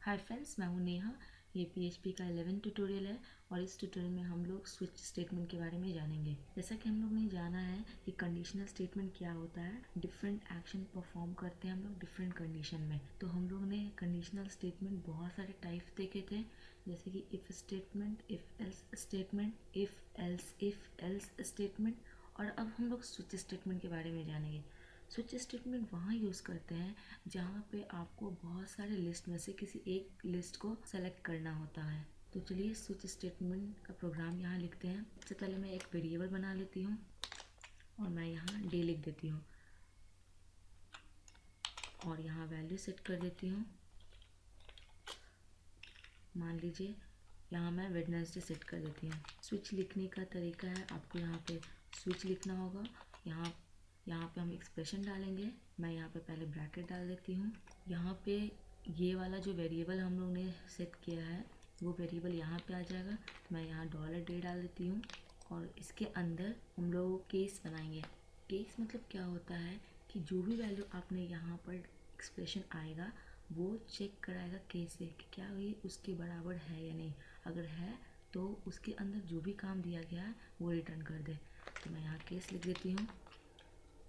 Hi friends, मैं हूँ नेहा। ये PHP का 11 ट्यूटोरियल है और इस ट्यूटोरियल में हम लोग स्विच स्टेटमेंट के बारे में जानेंगे। जैसा कि हम लोग ने जाना है कि कंडीशनल स्टेटमेंट क्या होता है, डिफरेंट एक्शन परफॉर्म करते हैं हम लोग डिफरेंट कंडीशन में। तो हम लोग ने कंडीशनल स्टेटमेंट बहुत सारे टाइप्स देखे थे, जैसे कि if statement, if else statement, if else statement. और अब हम लोग स्विच स्टेटमेंट के बारे में जानेंगे। स्विच स्टेटमेंट वहाँ यूज़ करते हैं जहाँ पे आपको बहुत सारे लिस्ट में से किसी एक लिस्ट को सेलेक्ट करना होता है। तो चलिए स्विच स्टेटमेंट का प्रोग्राम यहाँ लिखते हैं। सबसे पहले मैं एक वेरिएबल बना लेती हूँ और मैं यहाँ डे लिख देती हूँ और यहाँ वैल्यू सेट कर देती हूँ। मान लीजिए यहाँ मैं वेडनेसडे सेट कर देती हूँ। स्विच लिखने का तरीका है, आपको यहाँ पे स्विच लिखना होगा। यहाँ पे हम एक्सप्रेशन डालेंगे। मैं यहाँ पे पहले ब्रैकेट डाल देती हूँ। यहाँ पे ये वाला जो वेरिएबल हम लोग ने सेट किया है वो वेरिएबल यहाँ पे आ जाएगा। मैं यहाँ $डे डाल देती हूँ और इसके अंदर हम लोग केस बनाएंगे। केस मतलब क्या होता है कि जो भी वैल्यू आपने यहाँ पर एक्सप्रेशन आएगा वो चेक कराएगा केस से कि क्या ये उसके बराबर है या नहीं। अगर है तो उसके अंदर जो भी काम दिया गया है वो रिटर्न कर दे। तो मैं यहाँ केस लिख देती हूँ।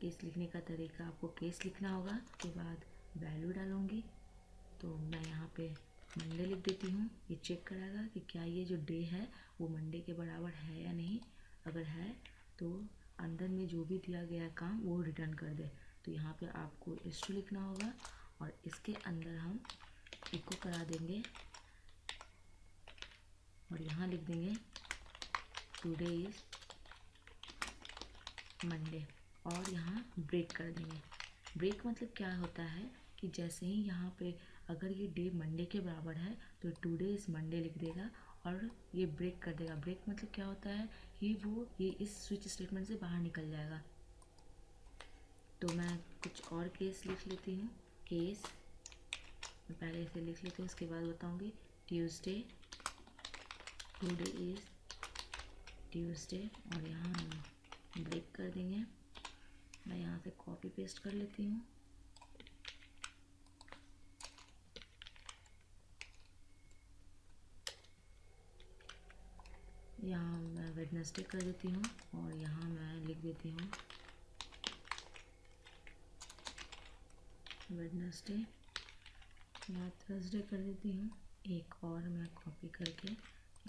केस लिखने का तरीका, आपको केस लिखना होगा, उसके बाद वैल्यू डालूँगी। तो मैं यहाँ पे मंडे लिख देती हूँ। ये चेक कराएगा कि क्या ये जो डे है वो मंडे के बराबर है या नहीं। अगर है तो अंदर में जो भी दिया गया काम वो रिटर्न कर दे। तो यहाँ पे आपको इशू लिखना होगा और इसके अंदर हम इको करा देंगे और यहाँ लिख देंगे टुडे इज़ मंडे और यहाँ ब्रेक कर देंगे। ब्रेक मतलब क्या होता है कि जैसे ही यहाँ पे अगर ये डे मंडे के बराबर है तो टुडे इज़ मंडे लिख देगा और ये ब्रेक कर देगा। ब्रेक मतलब क्या होता है कि वो ये इस स्विच स्टेटमेंट से बाहर निकल जाएगा। तो मैं कुछ और केस लिख लेती हूँ। केस मैं पहले इसे लिख लेती हूँ, उसके बाद बताऊँगी। ट्यूसडे, टुडे इज़ ट्यूसडे और यहाँ हम ब्रेक कर देंगे। मैं यहाँ से कॉपी पेस्ट कर लेती हूँ। यहाँ मैं वेडनेसडे कर देती हूँ और यहाँ मैं लिख देती हूँ वेडनेसडे। यहाँ थर्सडे कर देती हूँ। एक और मैं कॉपी करके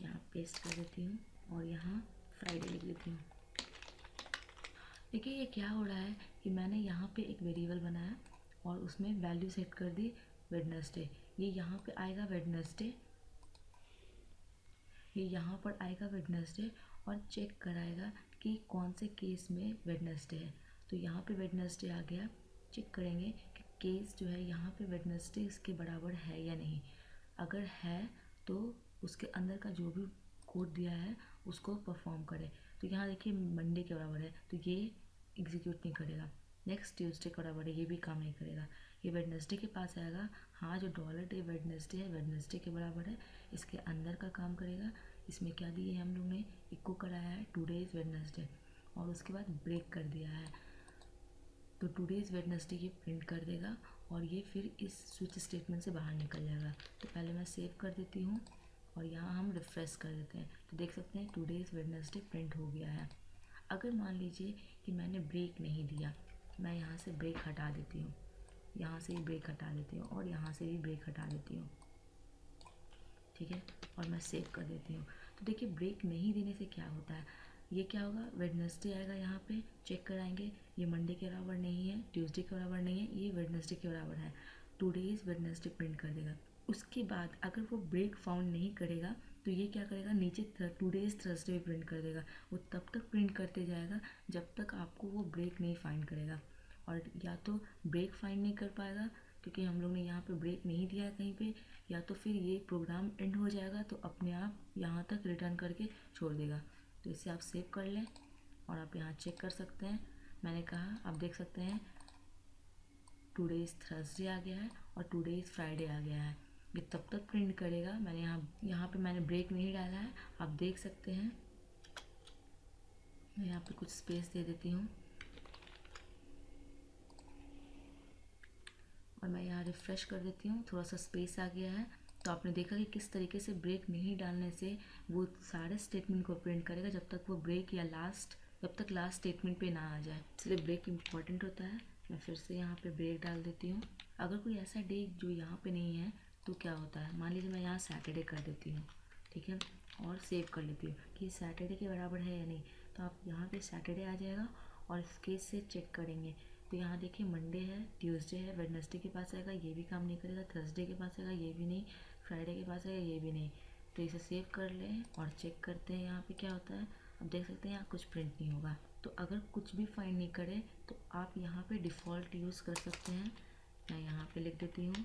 यहाँ पेस्ट कर देती हूँ और यहाँ फ्राइडे लिख देती हूँ। देखिए ये क्या हो रहा है कि मैंने यहाँ पे एक वेरिएबल बनाया और उसमें वैल्यू सेट कर दी वेडनेसडे। ये यहाँ पे आएगा वेडनेसडे, ये यहाँ पर आएगा वेडनेसडे और चेक कराएगा कि कौन से केस में वेडनेसडे है। तो यहाँ पे वेडनेसडे आ गया। चेक करेंगे कि केस जो है यहाँ पे वेडनेसडे इसके बराबर है या नहीं। अगर है तो उसके अंदर का जो भी कोड दिया है उसको परफॉर्म करे। तो यहाँ देखिए मंडे के बराबर है तो ये एग्जीक्यूट नहीं करेगा। नेक्स्ट ट्यूसडे के बराबर है, ये भी काम नहीं करेगा। ये वेडनेसडे के पास आएगा, हाँ जो $डे वेडनेसडे है वेडनेसडे के बराबर है, इसके अंदर का काम करेगा। इसमें क्या दिए है हम लोग ने इको कराया है टुडे इज़ वेडनेसडे और उसके बाद ब्रेक कर दिया है। तो टुडे इज़ वेडनेसडे ये प्रिंट कर देगा और ये फिर इस स्विच स्टेटमेंट से बाहर निकल जाएगा। तो पहले मैं सेव कर देती हूँ और यहाँ हम रिफ्रेश कर देते हैं तो देख सकते हैं टुडे इज़ वेडनेसडे प्रिंट हो गया है। अगर मान लीजिए कि मैंने ब्रेक नहीं दिया, मैं यहाँ से ब्रेक हटा देती हूँ, यहाँ से भी ब्रेक हटा देती हूँ और यहाँ से भी ब्रेक हटा देती हूँ, ठीक है, और मैं सेव कर देती हूँ। तो देखिए ब्रेक नहीं देने से क्या होता है, ये क्या होगा वेडनेसडे आएगा, यहाँ पे चेक कराएंगे ये मंडे के बराबर नहीं है, ट्यूसडे के बराबर नहीं है, ये वेडनेसडे के बराबर है। टुडे इज़ वेडनेसडे प्रिंट कर देगा। उसके बाद अगर वो ब्रेक फाउंड नहीं करेगा तो ये क्या करेगा, नीचे टुडे इज़ थर्सडे भी प्रिंट कर देगा। वो तब तक प्रिंट करते जाएगा जब तक आपको वो ब्रेक नहीं फाइंड करेगा। और या तो ब्रेक फाइंड नहीं कर पाएगा क्योंकि हम लोग ने यहाँ पे ब्रेक नहीं दिया है कहीं पे, या तो फिर ये प्रोग्राम एंड हो जाएगा तो अपने आप यहाँ तक रिटर्न करके छोड़ देगा। तो इसे आप सेव कर लें और आप यहाँ चेक कर सकते हैं। मैंने कहा आप देख सकते हैं टुडे इज़ थर्सडे आ गया है और टुडे इज़ फ्राइडे आ गया है। ये तब तक प्रिंट करेगा। मैंने यहाँ पे मैंने ब्रेक नहीं डाला है, आप देख सकते हैं। मैं यहाँ पे कुछ स्पेस दे देती हूँ और मैं यहाँ रिफ़्रेश कर देती हूँ, थोड़ा सा स्पेस आ गया है। तो आपने देखा कि किस तरीके से ब्रेक नहीं डालने से वो सारे स्टेटमेंट को प्रिंट करेगा जब तक वो ब्रेक या जब तक लास्ट स्टेटमेंट पे ना आ जाए। इसलिए ब्रेक इम्पॉर्टेंट होता है। मैं फिर से यहाँ पे ब्रेक डाल देती हूँ। अगर कोई ऐसा डे जो यहाँ पे नहीं है तो क्या होता है, मान लीजिए मैं यहाँ सैटरडे कर देती हूँ, ठीक है, और सेव कर लेती हूँ कि सैटरडे के बराबर है या नहीं। तो आप यहाँ पे सैटरडे आ जाएगा और इस केस से चेक करेंगे। तो यहाँ देखिए मंडे है, ट्यूसडे है, वेडनेसडे के पास आएगा, ये भी काम नहीं करेगा, थर्सडे के पास आएगा, ये भी नहीं, फ्राइडे के पास आएगा, ये भी नहीं। तो इसे सेव कर लें और चेक करते हैं यहाँ पे क्या होता है। अब देख सकते हैं यहाँ कुछ प्रिंट नहीं होगा। तो अगर कुछ भी फाइंड नहीं करे तो आप यहाँ पे डिफ़ॉल्ट यूज़ कर सकते हैं। मैं यहाँ पे लिख देती हूँ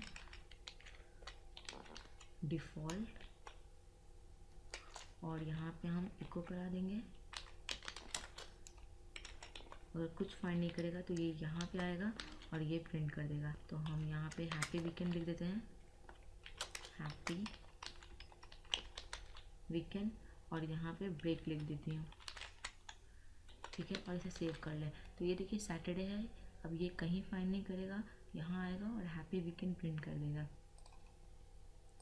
डिफ़ॉल्ट, और यहाँ पे हम इको करा देंगे। अगर कुछ फाइंड नहीं करेगा तो ये यहाँ पे आएगा और ये प्रिंट कर देगा। तो हम यहाँ पे हैप्पी वीकेंड लिख देते हैं, हैप्पी वीकेंड, और यहाँ पे ब्रेक लिख देती हूँ, ठीक है, और इसे सेव कर लें। तो ये देखिए सैटरडे है, अब ये कहीं फाइंड नहीं करेगा, यहाँ आएगा और हैप्पी वीकेंड प्रिंट कर देगा।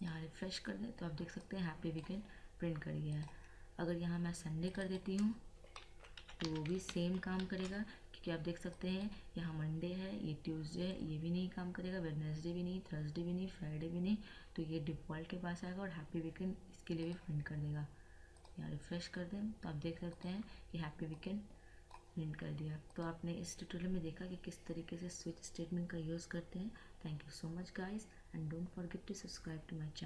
यहाँ रिफ्रेश कर दें तो आप देख सकते हैं हैप्पी वीकेंड प्रिंट कर गया है। अगर यहाँ मैं संडे कर देती हूँ तो वो भी सेम काम करेगा, क्योंकि आप देख सकते हैं यहाँ मंडे है, ये ट्यूसडे है, ये भी नहीं काम करेगा, वेडनेसडे भी नहीं, थर्सडे भी नहीं, फ्राइडे भी नहीं। तो ये डिफ़ॉल्ट के पास आएगा और हैप्पी वीकेंड इसके लिए भी प्रिंट कर देगा। यहाँ रिफ्रेश कर दें तो आप देख सकते हैं कि हैप्पी वीकेंड प्रिंट कर दिया। तो आपने इस ट्यूटोरियल में देखा कि किस तरीके से स्विच स्टेटमेंट का यूज़ करते हैं। Thank you so much guys, and don't forget to subscribe to my channel.